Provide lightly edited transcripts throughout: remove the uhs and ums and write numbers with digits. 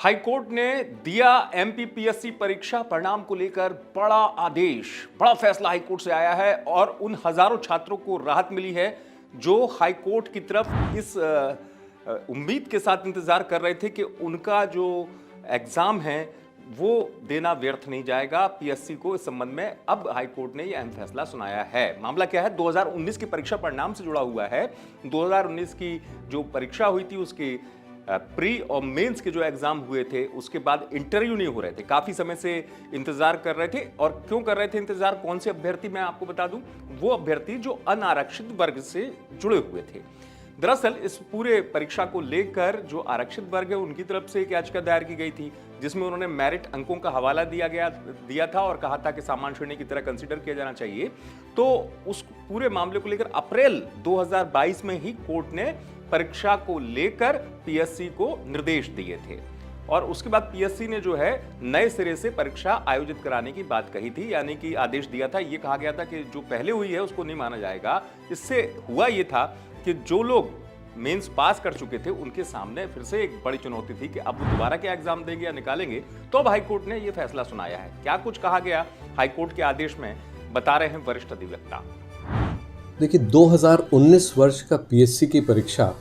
High court ने दिया MPPSC परीक्षा परिणाम को लेकर बड़ा आदेश। बड़ा फैसला हाईकोर्ट से आया है और उन हजारों छात्रों को राहत मिली है जो हाईकोर्ट की तरफ इस उम्मीद के साथ इंतजार कर रहे थे कि उनका जो एग्जाम है वो देना व्यर्थ नहीं जाएगा। पीएससी को इस संबंध में अब हाईकोर्ट ने यह अहम फैसला सुनाया है। मामला क्या है, 2019 की परीक्षा परिणाम से जुड़ा हुआ है। 2019 की जो परीक्षा हुई थी उसकी प्री और मेंस के जो एग्जाम हुए थे उसके बाद इंटरव्यू नहीं हो रहे थे। काफी समय से इंतजार कर रहे थे। और क्यों कर रहे थे इंतजार, कौन से अभ्यर्थी, मैं आपको बता दूं, वो अभ्यर्थी जो अनारक्षित वर्ग से जुड़े हुए थे। दरअसल इस पूरे परीक्षा को लेकर जो आरक्षित वर्ग है उनकी तरफ से एक याचिका दायर की गई थी जिसमें उन्होंने मेरिट अंकों का हवाला दिया था और कहा था कि सामान्य श्रेणी की तरह कंसीडर किया जाना चाहिए। तो उस पूरे मामले को लेकर अप्रैल 2022 में ही कोर्ट ने परीक्षा को लेकर पीएससी को निर्देश दिए थे और उसके बाद पीएससी ने जो है नए सिरे से परीक्षा आयोजित कराने की बात कही थी, यानी कि आदेश दिया था। ये कहा गया था कि जो पहले हुई है उसको नहीं माना जाएगा। इससे हुआ ये था कि जो लोग मेंस पास कर चुके थे उनके सामने फिर से एक बड़ी चुनौती थी कि अब वो दोबारा क्या एग्जाम देंगे या निकालेंगे। तो अब हाईकोर्ट ने ये फैसला सुनाया है। क्या कुछ कहा गया हाईकोर्ट के आदेश में, बता रहे हैं वरिष्ठ अधिवक्ता। देखिए, 2019 वर्ष का पीएससी की परीक्षा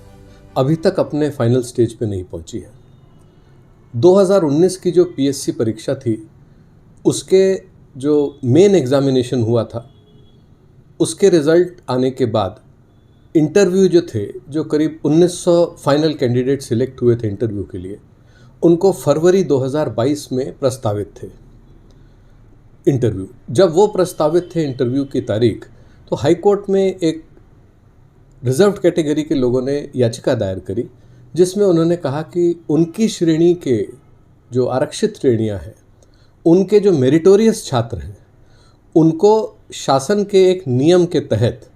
अभी तक अपने फाइनल स्टेज पे नहीं पहुंची है। 2019 की जो पीएससी परीक्षा थी उसके जो मेन एग्जामिनेशन हुआ था उसके रिजल्ट आने के बाद इंटरव्यू जो थे, जो करीब 1900 फाइनल कैंडिडेट सिलेक्ट हुए थे इंटरव्यू के लिए, उनको फरवरी 2022 में प्रस्तावित थे इंटरव्यू। जब वो प्रस्तावित थे इंटरव्यू की तारीख, तो हाईकोर्ट में एक रिजर्व्ड कैटेगरी के लोगों ने याचिका दायर करी जिसमें उन्होंने कहा कि उनकी श्रेणी के जो आरक्षित श्रेणियां हैं, उनके जो मेरिटोरियस छात्र हैं, उनको शासन के एक नियम के तहत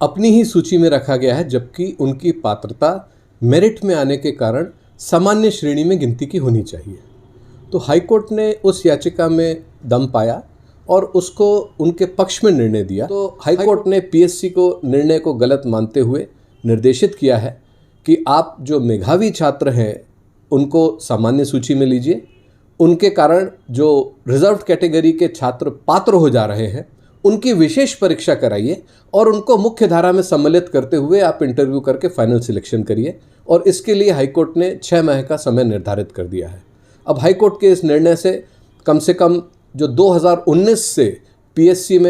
अपनी ही सूची में रखा गया है, जबकि उनकी पात्रता मेरिट में आने के कारण सामान्य श्रेणी में गिनती की होनी चाहिए। तो हाईकोर्ट ने उस याचिका में दम पाया और उसको उनके पक्ष में निर्णय दिया। तो हाईकोर्ट ने पीएससी को निर्णय को गलत मानते हुए निर्देशित किया है कि आप जो मेधावी छात्र हैं उनको सामान्य सूची में लीजिए, उनके कारण जो रिजर्व्ड कैटेगरी के छात्र पात्र हो जा रहे हैं उनकी विशेष परीक्षा कराइए और उनको मुख्य धारा में सम्मिलित करते हुए आप इंटरव्यू करके फाइनल सिलेक्शन करिए। और इसके लिए हाईकोर्ट ने 6 माह का समय निर्धारित कर दिया है। अब हाईकोर्ट के इस निर्णय से कम जो 2019 से पीएससी में